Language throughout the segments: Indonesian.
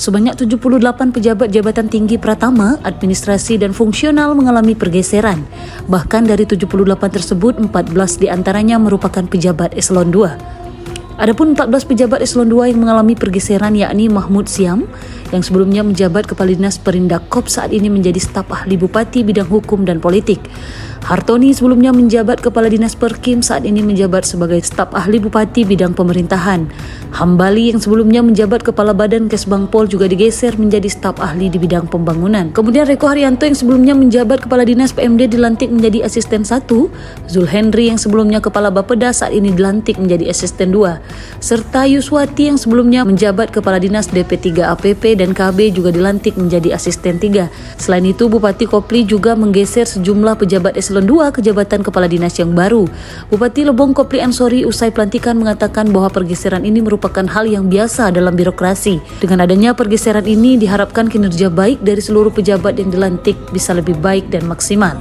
Sebanyak 78 pejabat jabatan tinggi pratama, administrasi dan fungsional mengalami pergeseran. Bahkan dari 78 tersebut, 14 diantaranya merupakan pejabat eselon 2. Adapun 14 pejabat eselon 2 yang mengalami pergeseran yakni Mahmud Siam yang sebelumnya menjabat Kepala Dinas Perindak Kop saat ini menjadi staf ahli Bupati bidang hukum dan politik. Hartoni sebelumnya menjabat Kepala Dinas Perkim saat ini menjabat sebagai staf ahli Bupati bidang pemerintahan. Hambali yang sebelumnya menjabat Kepala Badan Kesbangpol juga digeser menjadi staf ahli di bidang pembangunan. Kemudian Reko Haryanto yang sebelumnya menjabat Kepala Dinas PMD dilantik menjadi asisten 1. Zul Henry yang sebelumnya Kepala Bapeda saat ini dilantik menjadi asisten 2. Serta Yuswati yang sebelumnya menjabat Kepala Dinas DP3 APP dan KB juga dilantik menjadi asisten 3. Selain itu, Bupati Kopli juga menggeser sejumlah pejabat eselon 2 ke jabatan Kepala Dinas yang baru. Bupati Lebong Kopli Ansori usai pelantikan mengatakan bahwa pergeseran ini merupakan hal yang biasa dalam birokrasi. Dengan adanya pergeseran ini diharapkan kinerja baik dari seluruh pejabat yang dilantik bisa lebih baik dan maksimal.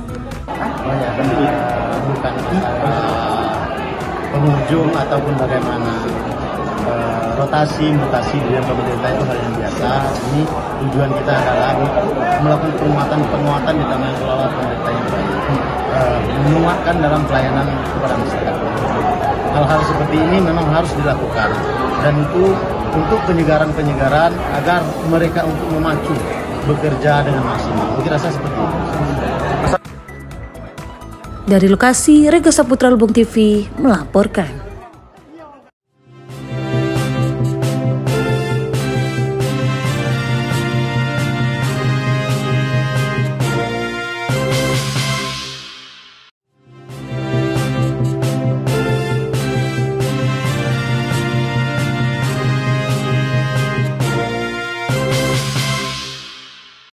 Bukan pengunjung ataupun bagaimana rotasi mutasi di dalam pemerintah itu hal yang biasa. Ini tujuan kita adalah melakukan penguatan di tengah kelola pemerintah yang baik, menguatkan dalam pelayanan kepada masyarakat. Hal-hal seperti ini memang harus dilakukan dan itu untuk penyegaran agar mereka untuk memacu bekerja dengan maksimal. Mungkin rasa seperti itu. Dari lokasi, Rega Saputra Lebong TV melaporkan.